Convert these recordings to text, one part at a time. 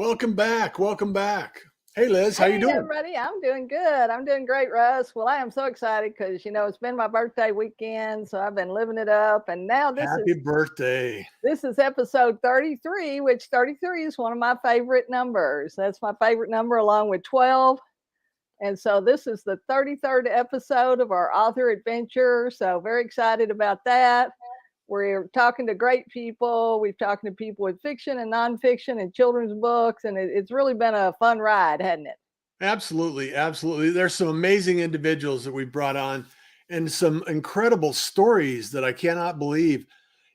Welcome back. Welcome back. Hey, Liz, how you Hey, doing? everybody. I'm doing good. I'm doing great, Russ. Well, I am so excited because, it's been my birthday weekend, so I've been living it up. And now this Happy is birthday. this is episode 33, which 33 is one of my favorite numbers. That's my favorite number along with 12. And so this is the 33rd episode of our author adventure. So very excited about that. We're talking to great people. We've talked to people with fiction and nonfiction and children's books, and it's really been a fun ride, hasn't it? Absolutely. Absolutely. There's some amazing individuals that we brought on and some incredible stories that I cannot believe.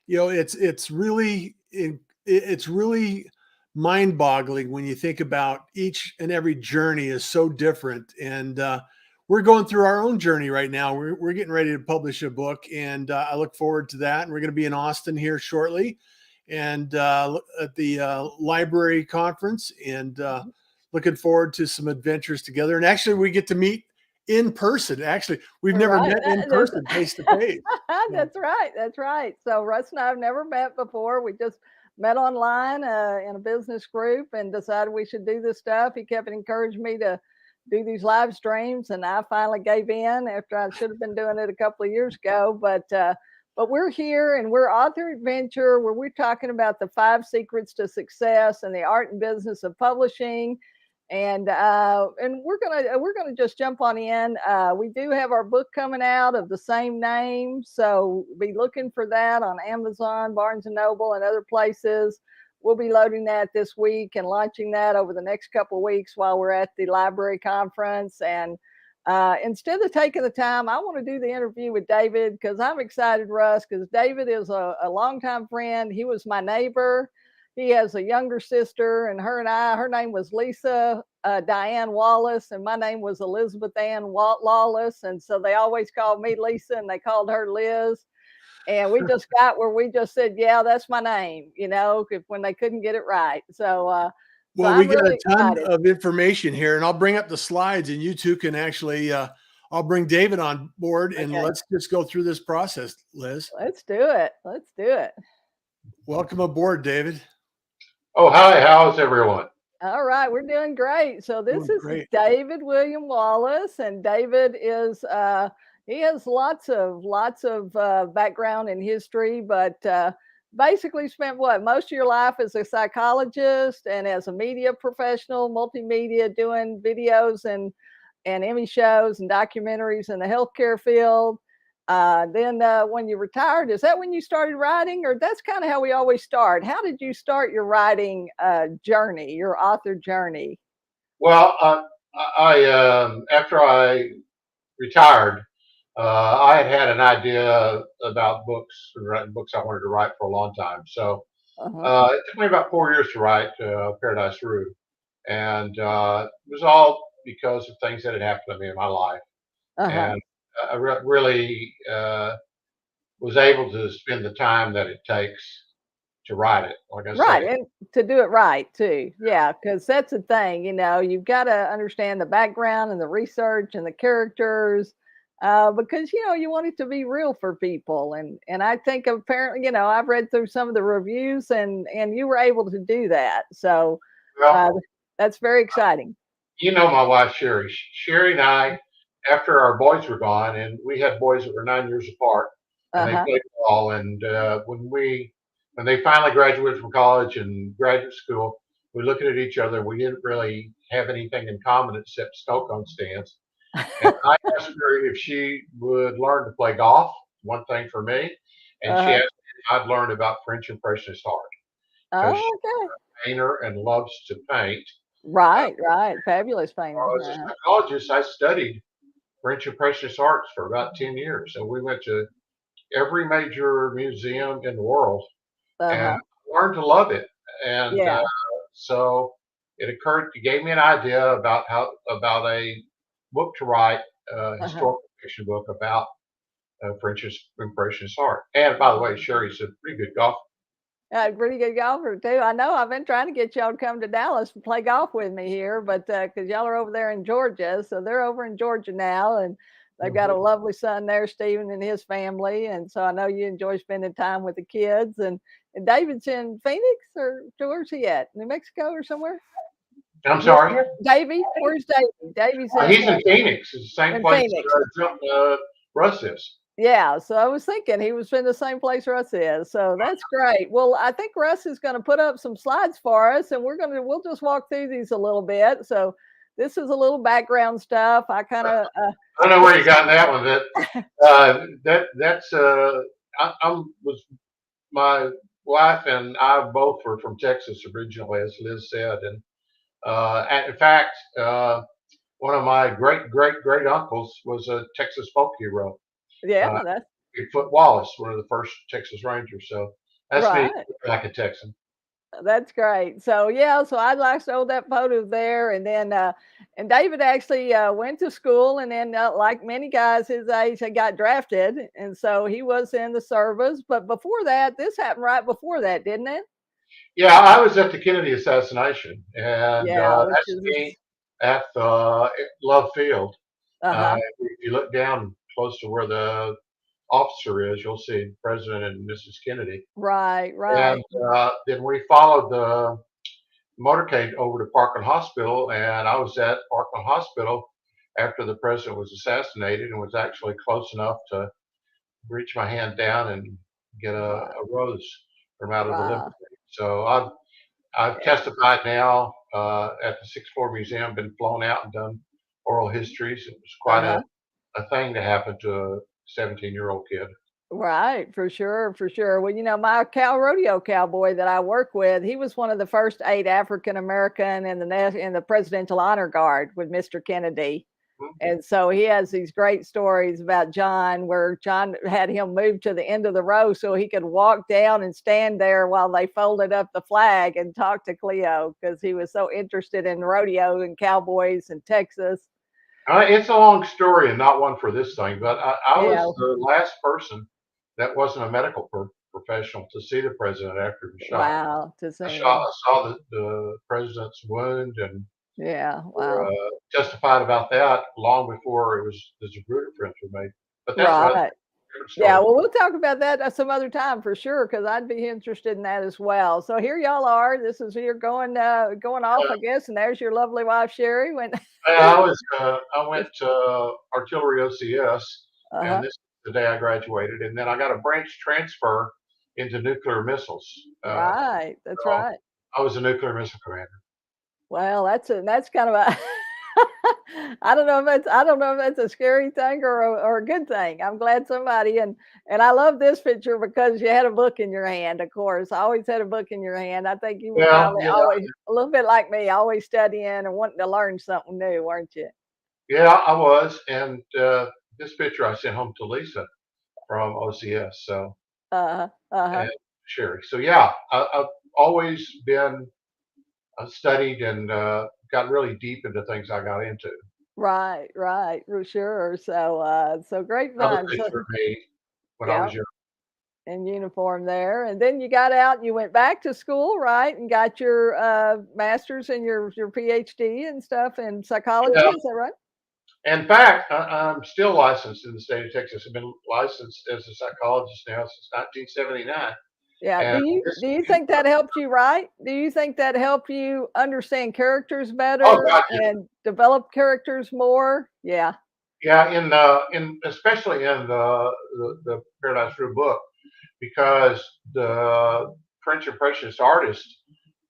It's really mind-boggling when you think about each and every journey is so different. And we're going through our own journey right now. We're getting ready to publish a book, and I look forward to that. And we're going to be in Austin here shortly, and at the library conference, and looking forward to some adventures together. And actually, we get to meet in person. Actually, we've never Right. met in person, face to face. That's right. That's right. So Russ and I have never met before. We just met online in a business group and decided we should do this stuff. He kept encouraging me to do these live streams, and I finally gave in after I should have been doing it a couple of years ago. But we're here and we're author adventure where we're talking about the 5 secrets to success and the art and business of publishing, and we're gonna just jump on in. We do have our book coming out of the same name, so be looking for that on Amazon, Barnes and Noble, and other places. We'll be loading that this week and launching that over the next couple of weeks while we're at the library conference. And instead of taking the time, I want to do the interview with David because I'm excited, Russ, because David is a longtime friend. He was my neighbor. He has a younger sister, and her name was Lisa Diane Wallace, and my name was Elizabeth Ann Lawless. And so they always called me Lisa, and they called her Liz. And we just got where we just said, yeah, that's my name, when they couldn't get it right. So Well, we I'm got really a ton excited. of information here, and I'll bring up the slides, and you two can actually. I'll bring David on board, and Okay, let's just go through this process, Liz. let's do it. Let's do it. Welcome aboard, David. Oh, hi. How's everyone? All right, we're doing great. So this Doing is great. David William Wallace, and David is he has lots of background in history, but basically spent what most of your life as a psychologist and as a media professional, multimedia, doing videos and Emmy shows and documentaries in the healthcare field. Then when you retired, is that when you started writing, or that's kind of how we always start? How did you start your writing journey, your author journey? Well, after I retired, I had an idea about books and writing books I wanted to write for a long time. So Uh-huh. it took me about 4 years to write Paradis Rue, and it was all because of things that had happened to me in my life, Uh-huh. and I really was able to spend the time that it takes to write it. Like I Right, say, and to do it right too. Yeah, because that's the thing, you've got to understand the background and the research and the characters, because you want it to be real for people. And I think apparently, I've read through some of the reviews, and you were able to do that. So well, uh, that's very exciting. you know my wife Sherry. Sherry and I, after our boys were gone, and we had boys that were 9 years apart, and they Uh-huh. played ball. And when they finally graduated from college and graduate school, we looked at each other. We didn't really have anything in common except snow cone stands. And I asked her if she would learn to play golf. One thing for me, and she Uh-huh. asked me if I'd learned about French Impressionist art because she's Oh, okay. a painter and loves to paint. Right, right. Fabulous painter. As a psychologist, I studied French Impressionist arts for about 10 years. So we went to every major museum in the world and Uh-huh. learned to love it. And Yeah. so it gave me an idea about a book to write, a Uh-huh. historical fiction book about French Impressionist art. And by the way, Sherry's a pretty good golfer. Pretty good golfer too. I know I've been trying to get y'all to come to Dallas and play golf with me here, but because y'all are over there in Georgia, so they're over in Georgia now, and They've got a lovely son there, Stephen, and his family, and so I know you enjoy spending time with the kids. And David's in Phoenix, or where's he at? New Mexico or somewhere? I'm sorry. Davy, where's Davy? Davy's He's in Phoenix. It's the same in place Phoenix. Russ is. Yeah, so I was thinking he was in the same place Russ is. So that's great. Well, I think Russ is going to put up some slides for us, and we'll just walk through these a little bit. So this is a little background stuff. I kind of I don't know where you got that one. That's was my wife and I both were from Texas originally, as Liz said, and in fact, one of my great uncles was a Texas folk hero. yeah, that's Bigfoot Wallace, one of the first Texas Rangers. So that's right. me, like a Texan. That's great. So yeah, so I'd like to show that photo there, and then and David actually went to school, and then like many guys his age, he got drafted, and so he was in the service. But before that, this happened right before that, didn't it? Yeah, I was at the Kennedy assassination, and Yeah, which that's is me at Love Field. uh-huh. If you look down close to where the officer is, you'll see President and Mrs. Kennedy. Right, right. And then we followed the motorcade over to Parkland Hospital, and I was at Parkland Hospital after the president was assassinated, and was actually close enough to reach my hand down and get a rose from out of the Wow. limousine. So I've testified now at the Sixth Floor Museum, been flown out and done oral histories. It was quite a thing to happen to a 17-year-old kid. Right, for sure, for sure. Well, my rodeo cowboy that I work with, he was one of the first 8 African American in the Presidential Honor Guard with Mr. Kennedy. And so he has these great stories about John, where John had him move to the end of the row so he could walk down and stand there while they folded up the flag and talk to Cleo, because he was so interested in rodeo and cowboys in Texas. It's a long story and not one for this thing, but I Yeah. was the last person that wasn't a medical professional to see the president after he was shot. Wow, to see I him. saw the president's wound, and Yeah, wow. testified about that long before the Zapruder prints were made. But that's another Right. different story. Yeah, well, we'll talk about that some other time for sure, because I'd be interested in that as well. So here y'all are. This is you're going off, I guess, and there's your lovely wife Sherry. I went to Artillery OCS, and this is the day I graduated, and then I got a branch transfer into nuclear missiles. Right, that's so right. I was a nuclear missile commander. Well, that's kind of a I don't know if that's a scary thing or a good thing. I'm glad somebody and I love this picture because you had a book in your hand. Of course, I always had a book in your hand. I think you were probably always a little bit like me, always studying and wanting to learn something new, weren't you? Yeah, I was, and this picture I sent home to Lisa from OCS. So and Sherry. So yeah, I've always been studied and got really deep into things I got into. Right, for sure. So great fun. For me when I was young. In uniform there, and then you got out and you went back to school, right, and got your master's and your PhD and stuff in psychology. Is that right? In fact, I'm still licensed in the state of Texas. I've been licensed as a psychologist now since 1979. Yeah. Do you think that helped you write? Do you think that helped you understand characters better and develop characters more? Yeah. Yeah, in especially in the Paradis Rue book, because the French Impressionist artists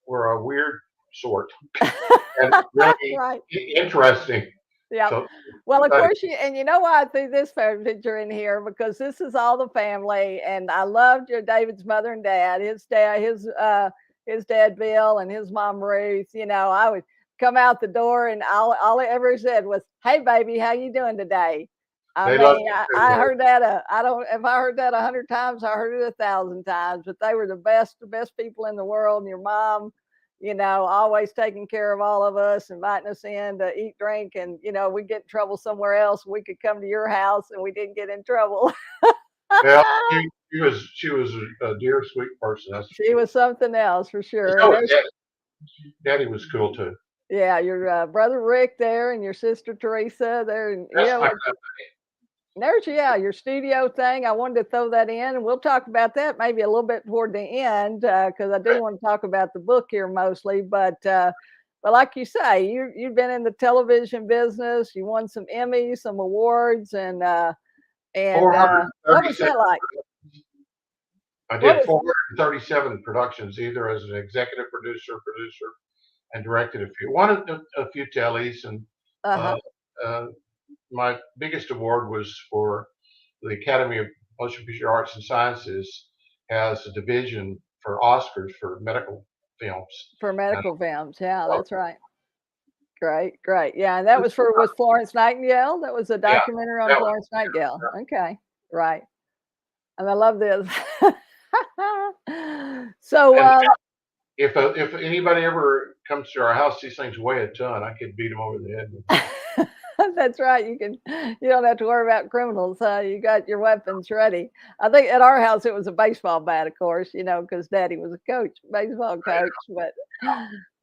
were a weird sort and really interesting. Yeah. So, well, of course, you know why I threw this picture in here, because this is all the family, and I loved your David's mother and dad. His dad Bill and his mom Ruth. I would come out the door, and all I ever said was, "Hey, baby, how you doing today?" I heard that. If I heard that 100 times, I heard it 1,000 times. But they were the best people in the world. And your mom, always taking care of all of us, inviting us in to eat, drink, and we get in trouble somewhere else. We could come to your house, and we didn't get in trouble. Well, she was a dear, sweet person. She was something else for sure. Daddy was cool too. Yeah, your brother Rick there, and your sister Teresa there, and That's my company. There's your studio thing. I wanted to throw that in, and we'll talk about that maybe a little bit toward the end because I do want to talk about the book here mostly. But like you say, you've been in the television business. You won some Emmys, some awards, and what was 437. that like? I What did was 437 productions, either as an executive producer, and directed a few tellies. And uh-huh. uh, uh, my biggest award was for the Academy of Motion Picture Arts and Sciences has a division for Oscars for medical films. For And medical films? Yeah, I- that's right. Great. Yeah, and that was with Florence Nightingale. That was a yeah, documentary on that was, Florence Nightingale. Okay, right. And I love this. So, and if anybody ever comes to our house, these things weigh a ton. I could beat them over the head with them. that's right. You don't have to worry about criminals. You got your weapons ready. I think at our house it was a baseball bat, of course, because Daddy was a coach, baseball coach.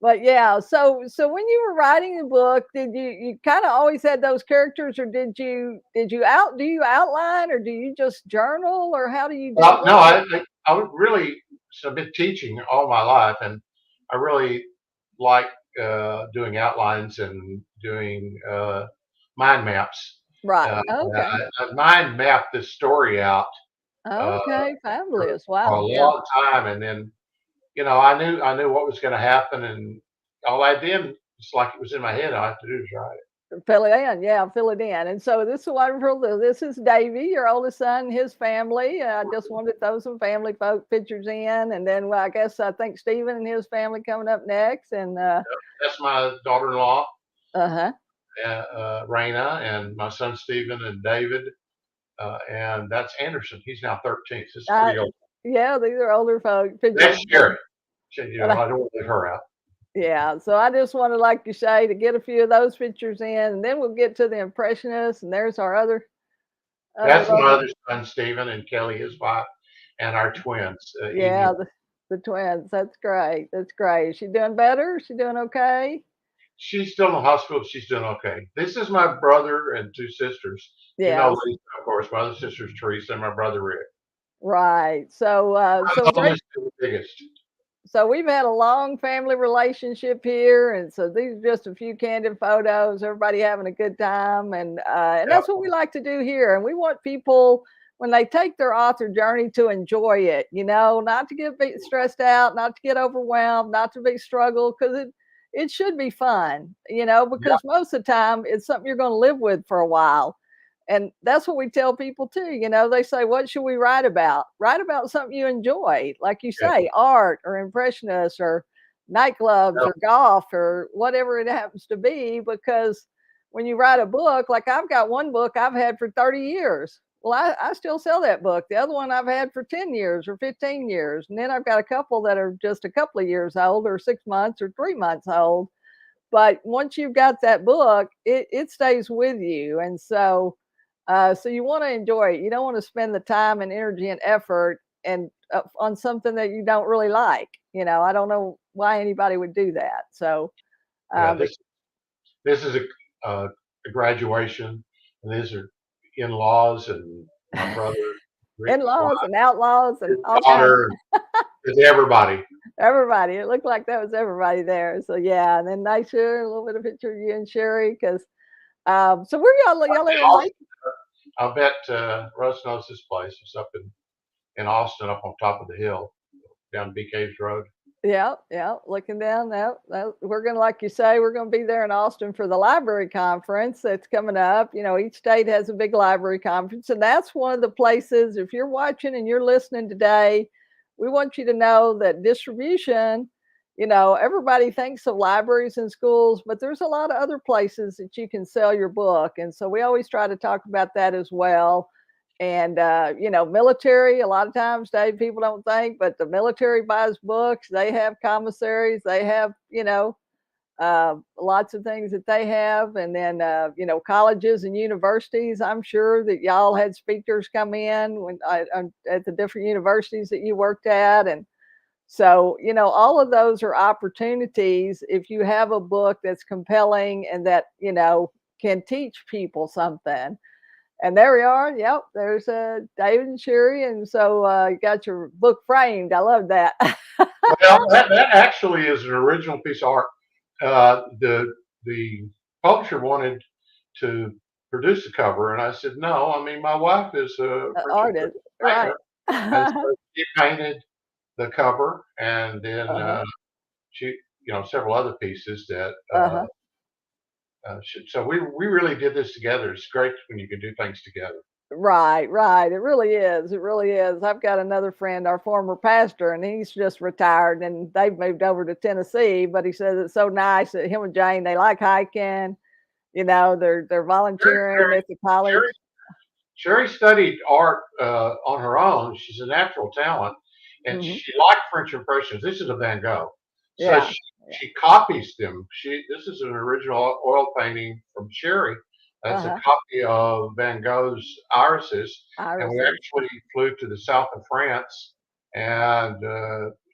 But yeah. So when you were writing the book, did you kind of always had those characters, or do you outline, or do you just journal, or how do you do Well, no, it? I would really, so I've been teaching all my life, and I really like doing outlines and doing mind maps. Right. Uh, Okay. I mind mapped this story out uh, Okay. Fabulous. for a Wow. Yeah. long time, and then I knew what was going to happen, and all I did, it's like it was in my head. All I have to do is write it. Fill it in, yeah, fill it in. And so this is wonderful. This is Davy, your oldest son, his family. I just wanted to throw some family pictures in, and then I guess I think Stephen and his family coming up next. And That's my daughter-in-law, huh, Raina, and my son Stephen and David, and that's Anderson. He's now 13. This is pretty old. yeah, these are older folk That's pictures. Sherry. But I don't want to leave her out. yeah, so I just wanted, like you say, to get a few of those pictures in, and then we'll get to the Impressionists. And there's our That's my other other son, Stephen, and Kelly, his wife, and our twins, Amy. yeah, the twins. That's great. That's great. Is she doing better? Is she doing okay? She's still in the hospital. She's doing okay. This is my brother and two sisters. You Yeah. know, Lisa, of course. My other sister's Teresa, and my brother Rick. Right. So, I'm so the great. oldest and the biggest. So we've had a long family relationship here, and so these are just a few candid photos. Everybody having a good time, and Yeah, that's what we like to do here. And we want people when they take their author journey to enjoy it. Not to get stressed out, not to get overwhelmed, not to be struggled, because it should be fun. yeah, Because most of the time it's something you're going to live with for a while. And that's what we tell people too. They say, what should we write about? Write about something you enjoy, like you yeah, say, art or impressionists or nightclubs yeah. or golf or whatever it happens to be. Because when you write a book, like I've got one book I've had for 30 years. Well, I still sell that book. The other one I've had for 10 years or 15 years. And then I've got a couple that are just a couple of years old or 6 months or 3 months old. But once you've got that book, it stays with you. And so you want to enjoy it. You don't want to spend the time and energy and effort and on something that you don't really like. I don't know why anybody would do that. So, Yeah, but this is a graduation, and these are in-laws and my brother Rick's wife, in-laws and outlaws and his all kinds. daughter. It's everybody. Everybody. It looked like that was everybody there. So yeah, and then nice here, a little bit of picture of you and Sherry, because so where y'all live in Lake? I bet Russ knows this place. It's up in Austin, up on top of the hill, down B Caves Road. Yeah, looking down that we're gonna, like you say, we're gonna be there in Austin for the library conference that's coming up. Each state has a big library conference, and that's one of the places. If you're watching and you're listening today, we want you to know that distribution. Everybody thinks of libraries and schools, but there's a lot of other places that you can sell your book, and so we always try to talk about that as well. And military, a lot of times, Dave, people don't think, but the military buys books. They have commissaries. They have lots of things that they have. And then colleges and universities, I'm sure that y'all had speakers come in at the different universities that you worked at. And so all of those are opportunities if you have a book that's compelling and that can teach people something. And there we are. Yep, there's David and Sherry, and so you got your book framed. I love that. Well, that actually is an original piece of art. The publisher wanted to produce the cover, and I said no. I mean, my wife is a French Artist, right? painter, and so she painted the cover, and then Uh-huh. she, several other pieces that. Uh-huh. So we really did this together. It's great when you can do things together. Right, right. It really is. It really is. I've got another friend, our former pastor, and he's just retired and they've moved over to Tennessee. But he says it's so nice that him and Jane, they like hiking, they're Sherry, volunteering at the college. Sherry, Sherry studied art on her own. She's a natural talent, and Hmm. she liked French Impressionists. This is a Van Gogh, so Yeah. she copies them. This is an original oil painting from Sherry. That's a Uh-huh. copy of Van Gogh's irises, and we Irises. actually flew to the south of France and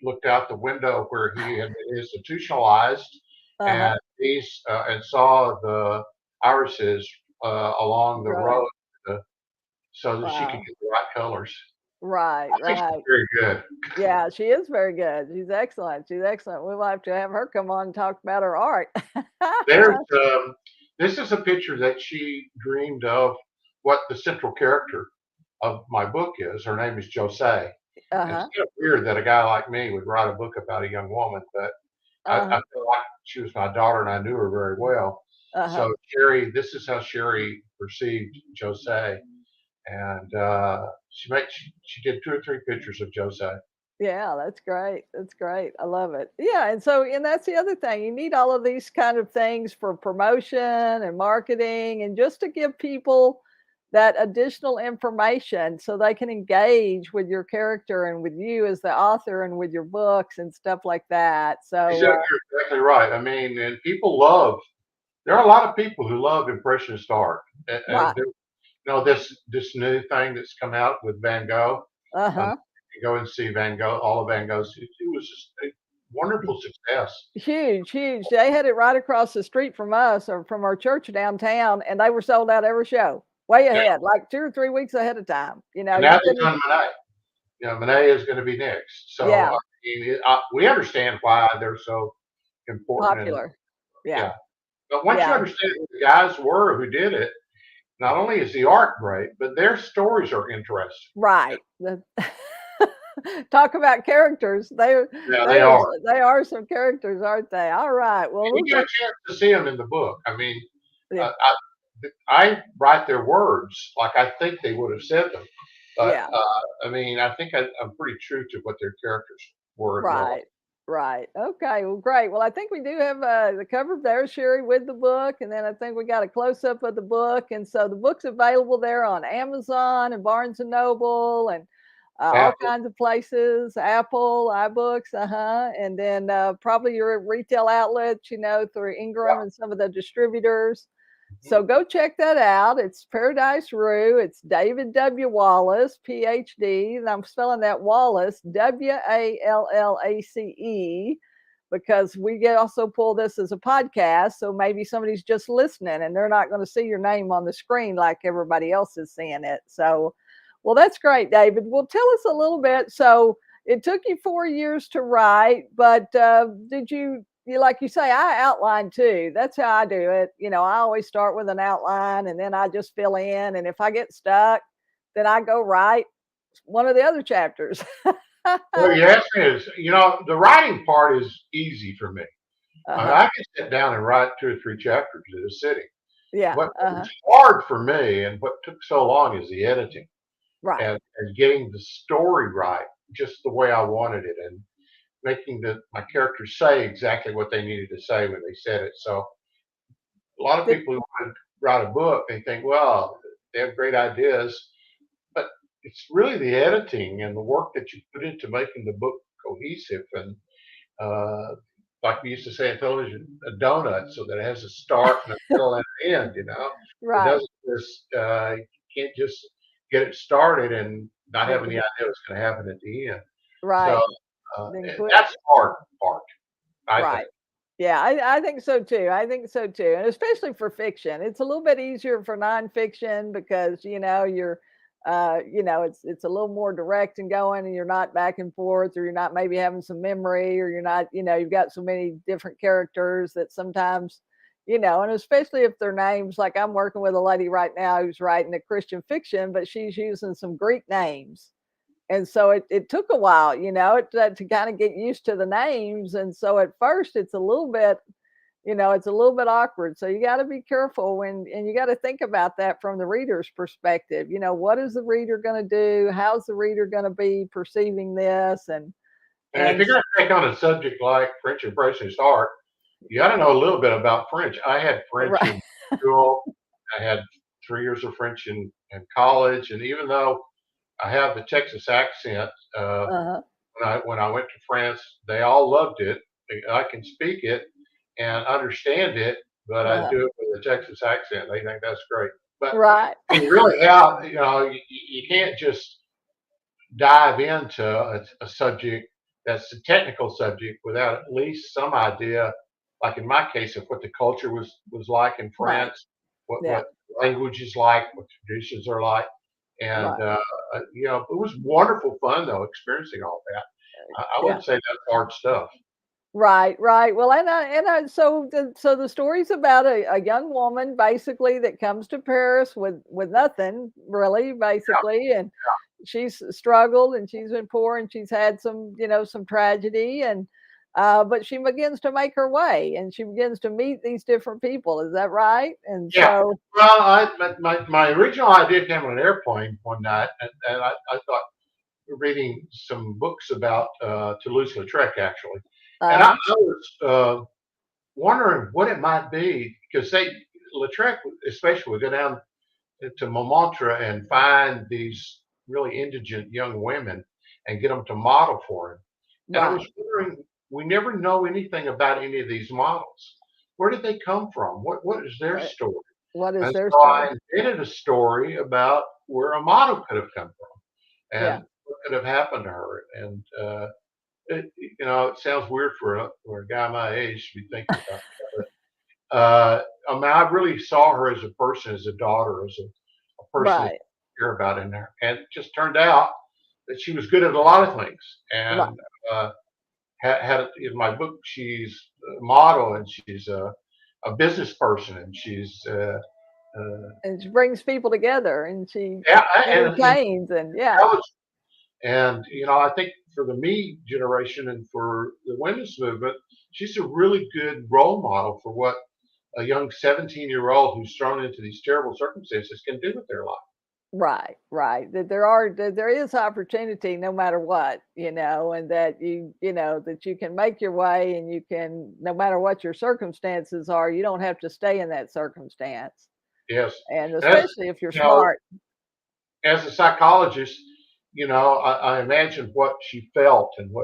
looked out the window where he had been institutionalized, Uh-huh. and saw the irises along the Right. road so that she could Wow. get the right colors. Right, I think she's right. very good. Yeah, she is very good. She's excellent. She's excellent. We'll have to have her come on and talk about her art. There's this is a picture that she dreamed of what the central character of my book is. Her name is Josay. And it's Uh-huh. kind of weird that a guy like me would write a book about a young woman, but I Uh-huh. feel like she was my daughter and I knew her very well. Uh-huh. So this is how Sherry perceived Josay. And she did 2 or 3 pictures of Josay. Yeah, that's great. That's great. I love it. Yeah, and that's the other thing. You need all of these kind of things for promotion and marketing and just to give people that additional information so they can engage with your character and with you as the author and with your books and stuff like that. So, You're exactly right. I mean, and there are a lot of people who love Impressionist art. right. This new thing that's come out with Van Gogh. Uh-huh. You go and see Van Gogh, all of Van Gogh's. It was just a wonderful success. Huge, huge. They had it right across the street from us or from our church downtown, and they were sold out every show, way Yeah. ahead, like 2 or 3 weeks ahead of time. And You now they've couldn't. done Monet. Monet is going to be next. So Yeah, I mean, we understand why they're so important. And popular. Yeah, yeah, but once you yeah, understand who the guys were who did it, not only is the art great, but their stories are interesting. right. Talk about characters. Yeah, they are. They are some characters, aren't they? All right. Well, And you we'll get a get chance to see them in the book. I mean, yeah, uh, I write their words like I think they would have said them. But yeah. I mean, I think I'm pretty true to what their characters were in real life. Right. Right. Okay. Well, great. Well, I think we do have the cover there, Sherry, with the book, and then I think we got a close up of the book, and so the book's available there on Amazon and Barnes and Noble and all Apple. kinds of places, Apple, iBooks, and then probably your retail outlets, through Ingram Yeah. and some of the distributors. Mhm. So go check that out. It's Paradis Rue. It's David W. Wallace, PhD. And I'm spelling that Wallace, Wallace, because we get also pull this as a podcast. So maybe somebody's just listening and they're not going to see your name on the screen like everybody else is seeing it. So, well, that's great, David. Well, tell us a little bit. So it took you 4 years to write, but did like you say, I outline too. That's how I do it. I always start with an outline and then I just fill in. And if I get stuck, then I go write one of the other chapters. Well, you asked me is, the writing part is easy for me. Uh-huh. I can sit down and write 2 or 3 chapters at a sitting. Yeah. What Uh-huh. was hard for me and what took so long is the editing Right. and getting the story right, just the way I wanted it, and making my characters say exactly what they needed to say when they said it. So a lot of Did, people who want to write a book, they think, well, they have great ideas, but it's really the editing and the work that you put into making the book cohesive and uh, like we used to say in television, a donut, so that it has a start and a middle and an end. It right. doesn't just you can't just get it started and not have Then any quit. idea what's going to happen at the end. So Right. Then quit. that's the hard part, I think. Right. Yeah, I think so too. I think so too. And especially for fiction. It's a little bit easier for nonfiction because, it's a little more direct and going and you're not back and forth, or you're not maybe having some memory, or you're not, you've got so many different characters that sometimes, and especially if their names, like I'm working with a lady right now who's writing a Christian fiction, but she's using some Greek names. And so it took a while, to kind of get used to the names. And so at first it's a little bit, it's a little bit awkward. So you got to be careful and you got to think about that from the reader's perspective. What is the reader going to do? How's the reader going to be perceiving this? And if you're going to take on a subject like French Impressionist art, you got to know a little bit about French. I had French right, in school. I had 3 years of French in college, and even though I have the Texas accent, uh-huh, when I went to France, they all loved it. I can speak it and understand it, but I uh-huh, do it with a Texas accent. They think that's great. But right, you really have, you can't just dive into a subject that's a technical subject without at least some idea, like in my case, of what the culture was like in right, France, yeah, what language is like, what traditions are like, and right, it was wonderful fun though experiencing all that. I yeah. wouldn't say that's hard stuff. Right, right. Well, so the story's about a young woman basically that comes to Paris with nothing really, basically, and she's struggled and she's been poor and she's had some tragedy, and but she begins to make her way and she begins to meet these different people. Is that right? And Yeah. so, Well, my original idea came on an airplane one night, and I thought reading some books about Toulouse-Lautrec actually, and I uh, was wondering what it might be because Lautrec especially would go down to Montmartre and find these really indigent young women and get them to model for him. And I was right, wondering, we never know anything about any of these models. Where did they come from? What is their right. story? What is And their so story? I invented a story about where a model could have come from Yeah, and what could have happened to her. And it sounds weird for a guy my age to be thinking about that. But, I mean, I really saw her as a person, as a daughter, as a person to right, care about in there. And it just turned out that she was good at a lot of things. right. And had in my book, she's a model and she's a business person and she's And she brings people together and she yeah, and entertains and yeah. that was and I think for the me generation and for the women's movement, she's a really good role model for what a young 17-year-old who's thrown into these terrible circumstances can do with their life. Right, right. That there is opportunity no matter what, and that that you can make your way and you can, no matter what your circumstances are, you don't have to stay in that circumstance. Yes, And as especially if you're you know, smart. as a psychologist, I imagine what she felt and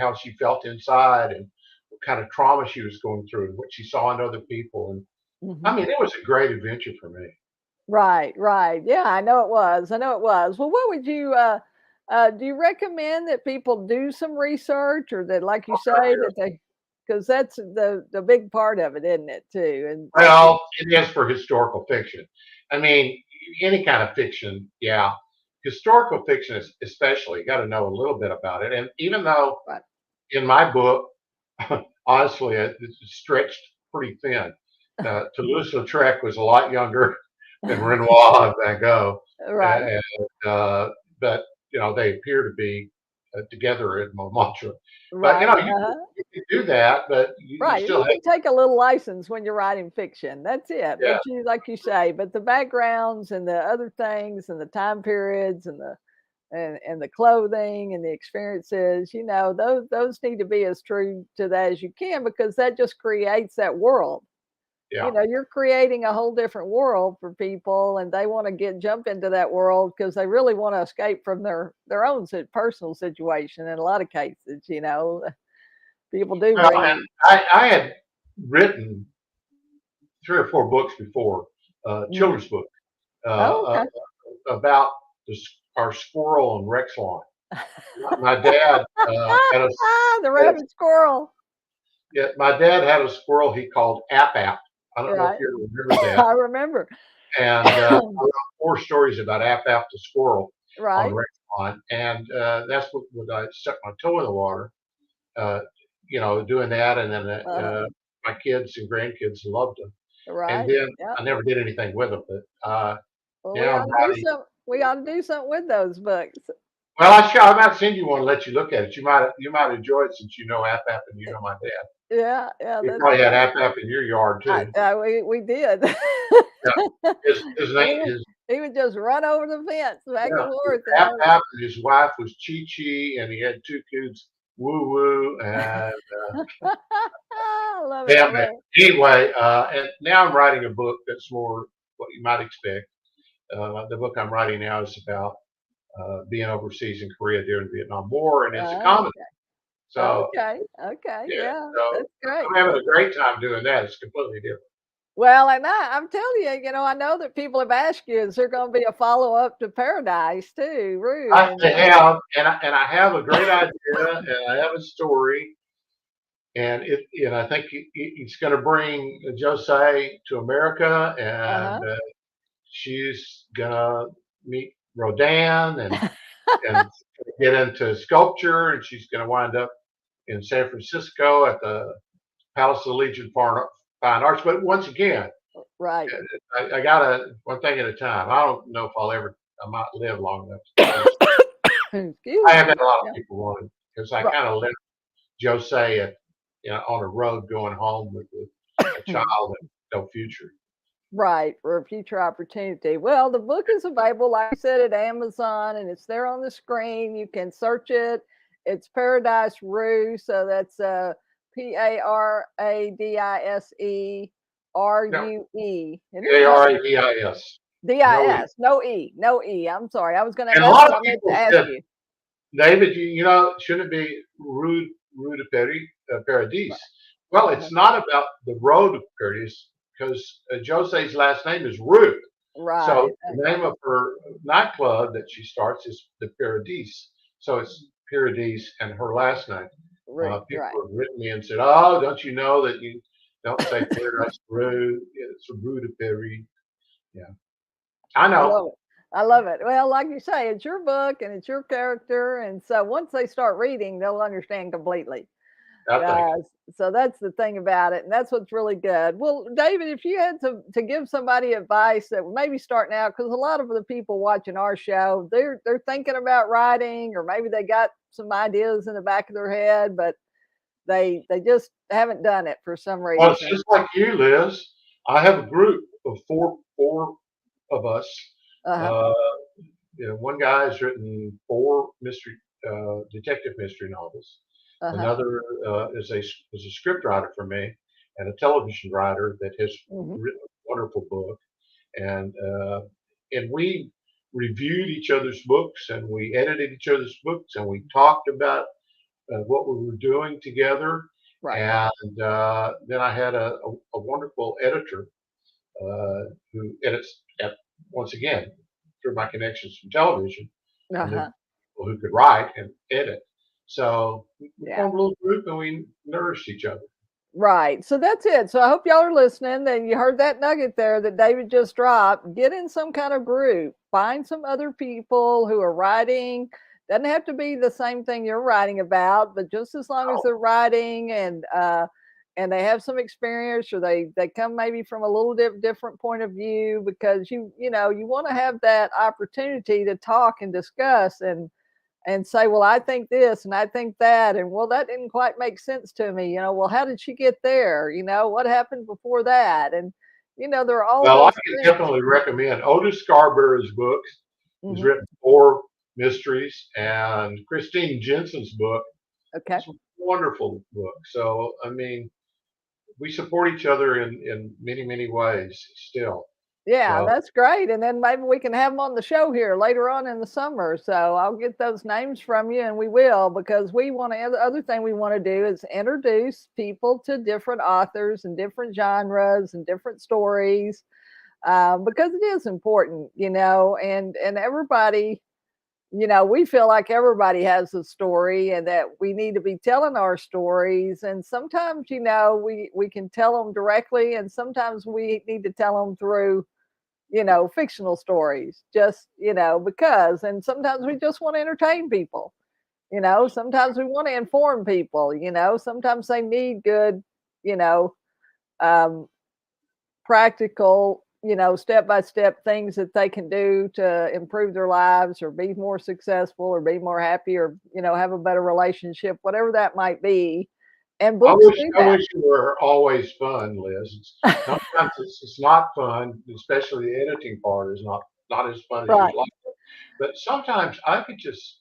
how she felt inside and what kind of trauma she was going through and what she saw in other people. And I Mhm. mean, it was a great adventure for me. Right, right. Yeah, I know it was. I know it was. Well, what would you do you recommend that people do some research, or that, like you Oh, say, yeah. that they, because that's the big part of it, isn't it, too? And like you, Well, it is for historical fiction. I mean, any kind of fiction, yeah. Historical fiction, especially, got to know a little bit about it. And even though right, in my book, honestly, it's stretched pretty thin. Toulouse-Lautrec was a lot younger than Renoir and Van Gogh, right, and but they appear to be together in Montmartre. But right, you can do that, but you right. still You have can take a little license when you're writing fiction. That's it. yeah, That's you, like you say. But the backgrounds and the other things and the time periods and the clothing and the experiences, those need to be as true to that as you can, because that just creates that world. yeah, You're creating a whole different world for people, and they want to jump into that world because they really want to escape from their own personal situation. In a lot of cases, people do Well, and bring. I had written 3 or 4 books before, Mhm. children's books, Oh, uh, okay. about our squirrel and Rexlawn. My dad had a The rabbit squirrel. Yeah, my dad had a squirrel he called App App. I don't know if Right. you remember that. I remember. And I wrote 4 stories about App App the squirrel on Right. Rexon. And that's what I stuck my toe in the water, uh, doing that. And then my kids and grandkids loved them. And Right. then Yep. I never did anything with them. But Well, we now ought I'm to do writing. some. We ought to do something with those books. Well, I might send you one and let you look at it. You might enjoy it since you know App App and you know my dad. Yeah, yeah, You that's probably had great. App App in your yard too. We did. Yeah. His he name would is he would just run over the fence back yeah, and forth. And App App, and his wife was Chi Chi, and he had 2 kids, Woo Woo, and I love it. I damn it. love it. Anyway, and now I'm writing a book that's more what you might expect. The book I'm writing now is about being overseas in Korea during the Vietnam War, and it's a comedy. So Okay. Okay. yeah, Yeah, so that's great. I'm having a great time doing that. It's completely different. Well, and I'm telling you, I know that people have asked you, is there going to be a follow up to Paradise too, Rue? I And have, and I have a great idea, and I have a story, and I think he's going to bring Josay to America, and uh she's going to meet Rodin and get into sculpture, and she's going to wind up in San Francisco at the Palace of the Legion Fine Arts. But once again, right. I got to one thing at a time. I don't know if I might live long enough to do this. Excuse I me. have had a lot Yeah. of people wanting because I Right. kind of left José on a road going home with a child and no future. Right, for a future opportunity. Well, the book is available, like I said, at Amazon, and it's there on the screen. You can search it. It's Paradise Rue, so that's No, Paradise. Isn't it? No, Aradis. No E. Dis. No E. No E. I'm sorry. I was going to. And a That's lot what of I meant to people ask said, you. David, shouldn't it be Rue de Paradis? Well, Uh-huh. it's not about the road of Paradis because Jose's last name is Rue. Right. So the name of her nightclub that she starts is the Paradis. So it's Paradis and her last name. People Right. have written me and said, "Oh, don't you know that you don't say Paradise Rue? It's Rue de Paris." Yeah, I I know. love it. I love it. Well, like you say, it's your book and it's your character, and so once they start reading, they'll understand completely. I think. Uh, so that's the thing about it, and that's what's really good. Well, David, if you had to give somebody advice that maybe starting out, because a lot of the people watching our show, they're thinking about writing, or maybe they got some ideas in the back of their head, but they just haven't done it for some Well, it's reason. just like you, Liz. I have a group of four of us. Uh huh. Uh, one guy has written 4 detective mystery novels. Uh huh. Another is a script writer for me, and a television writer that has Hmm. written a wonderful book. And we reviewed each other's books, and we edited each other's books, and we talked about what we were doing together. Right. And then I had a wonderful editor who edits once again through my connections from television. Uh I knew huh. people who could write and edit. So we Yeah. formed a little group and we nourished each other. Right. So that's it. So I hope y'all are listening. Then you heard that nugget there that David just dropped. Get in some kind of group. Find some other people who are writing. Doesn't have to be the same thing you're writing about, but just as long as Oh, they're writing and they have some experience, or they come maybe from a little different point of view, because you want to have that opportunity to talk and discuss and say, well, I think this and I think that, and well, that didn't quite make sense to me. Well, how did she get there? What happened before that? And there are all well, I those can things. definitely recommend Otis Scarborough's books. He's Hmm. written 4 mysteries, and Christine Jensen's book Okay. is a wonderful book. So, I mean, we support each other in many, many ways still. Yeah, So, that's great. And then maybe we can have them on the show here later on in the summer. So I'll get those names from you, and we will, because we want to. The other thing we want to do is introduce people to different authors and different genres and different stories, because it is important, and everybody we feel like everybody has a story and that we need to be telling our stories. And sometimes, we can tell them directly, and sometimes we need to tell them through, fictional stories, just, because, and sometimes we just want to entertain people. Sometimes we want to inform people, sometimes they need good, you know, um, practical, step by step things that they can do to improve their lives or be more successful or be more happy or, have a better relationship, whatever that might be. And I books wish do I that. wish you were always fun, Liz. Sometimes it's not fun, especially the editing part is not as fun as Right. you'd like. But sometimes I could just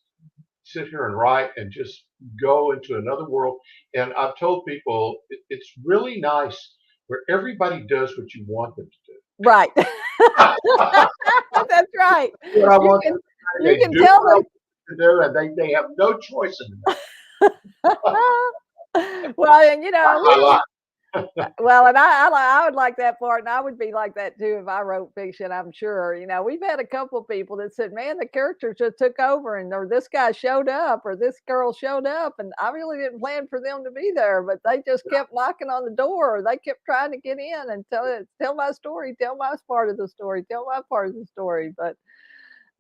sit here and write and just go into another world. And I've told people it's really nice where everybody does what you want them to do. Right. That's right. What I You want can them to do, you they can do tell what I them. want them to do, and they have no choice in that. Well, and That's my life. well, and I would like that part, and I would be like that too if I wrote fiction. I'm sure. We've had a couple of people that said, "Man, the characters just took over, and or this guy showed up, or this girl showed up, and I really didn't plan for them to be there, but they just kept knocking on the door, or they kept trying to get in and tell my story, tell my part of the story, tell my part of the story."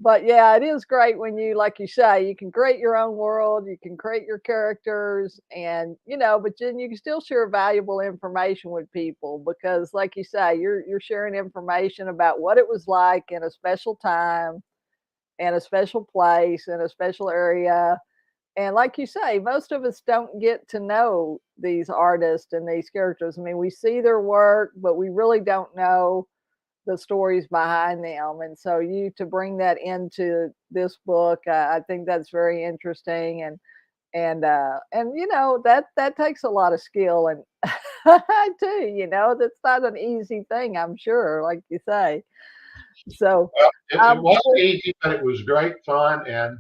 But yeah, it is great when you, like you say, you can create your own world, you can create your characters, and but then you can still share valuable information with people because, like you say, you're sharing information about what it was like in a special time and a special place and a special area. And like you say, most of us don't get to know these artists and these characters. I mean, we see their work, but we really don't know the stories behind them. And so you to bring that into this book, I think that's very interesting. And that takes a lot of skill and too, that's not an easy thing, I'm sure, like you say. So Well, it wasn't well, easy, but it was great fun, and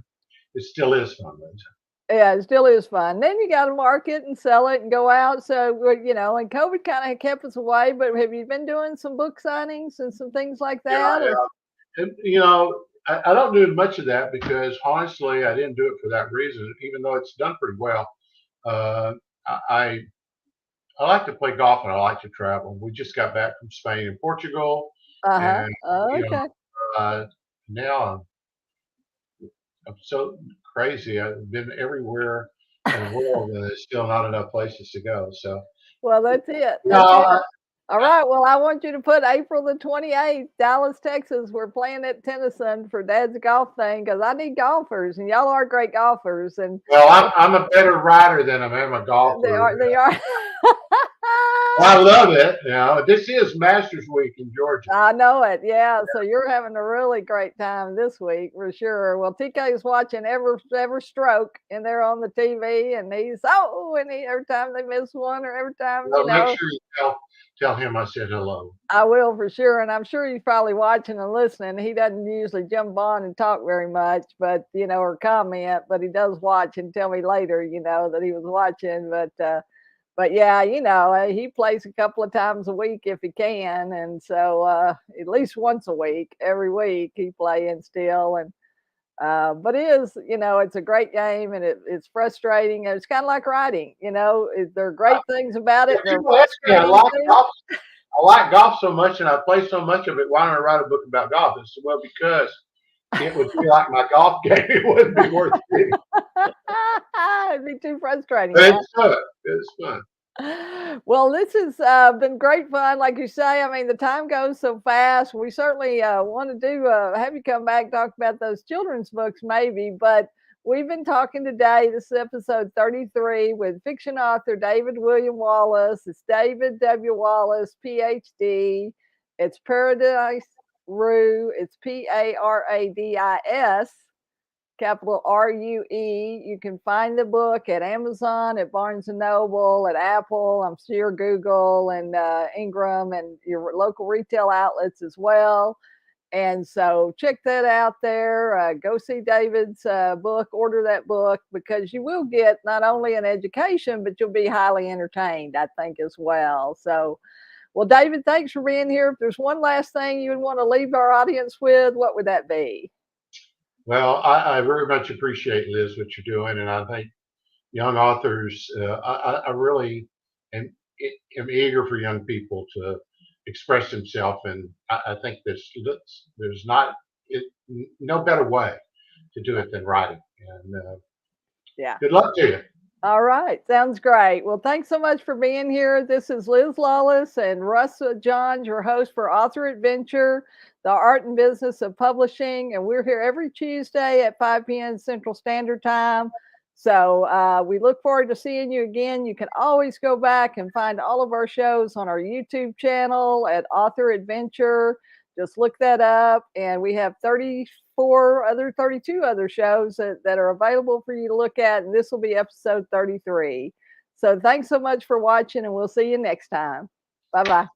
it still is fun, Liz. yeah, it still is fun. Then you got to market and sell it and go out. So, and COVID kind of kept us away. But have you been doing some book signings and some things like Yeah, that? Or and, I don't do much of that because honestly, I didn't do it for that reason, even though it's done pretty well. Uh, I I like to play golf and I like to travel. We just got back from Spain and Portugal, uh-huh. and Oh, you know, okay. now I'm so crazy. I've been everywhere in the world, and there's still not enough places to go. So, Well, that's it. no, That's it. All right. Well, I want you to put April the 28th, Dallas, Texas. We're playing at Tennyson for Dad's golf thing because I need golfers, and y'all are great golfers. And well, I'm a better rider than I am a they golfer. are. They are. I love it. This is Masters Week in Georgia. I know it. Yeah. So you're having a really great time this week for sure. Well, TK's watching every stroke and they're on the TV and every time they miss one or every time, Well, make sure you tell him I said hello. I will for sure. And I'm sure he's probably watching and listening. He doesn't usually jump on and talk very much, or comment, but he does watch and tell me later, that he was watching. But yeah, he plays a couple of times a week if he can. And so at least once a week, every week he playing still. And but it's a great game and it's frustrating. And it's kind of like writing, there are great things about it. If There are people ask me, frustrating things. I like golf so much and I play so much of it. Why don't I write a book about golf? I said, well, because it would be like my golf game. It wouldn't be worth reading. It'd be too frustrating. But Huh? it's fun. It's fun. Well, this has been great fun. Like you say, I mean, the time goes so fast. We certainly want to have you come back and talk about those children's books, maybe. But we've been talking today. This is episode 33 with fiction author David William Wallace. It's David W. Wallace, PhD. It's Paradis Rue. It's Paradis. Capital Rue. You can find the book at Amazon, at Barnes and Noble, at Apple, I'm sure Google and Ingram and your local retail outlets as well. And so check that out there. Go see David's book, order that book because you will get not only an education, but you'll be highly entertained, I think, as well. So, well, David, thanks for being here. If there's one last thing you would want to leave our audience with, what would that be? Well, I very much appreciate, Liz, what you're doing, and I think young authors, I really am, am eager for young people to express themselves, and I think there's not it, no better way to do it than writing. And Yeah. good luck to you. All right. Sounds great. Well, thanks so much for being here. This is Liz Lawless and Russ Johns, your host for Author Adventure, the art and business of publishing. And we're here every Tuesday at 5 p.m. Central Standard Time. So we look forward to seeing you again. You can always go back and find all of our shows on our YouTube channel at Author Adventure. Just look that up. And we have 32 other shows that are available for you to look at. And this will be episode 33. So thanks so much for watching, and we'll see you next time. Bye-bye.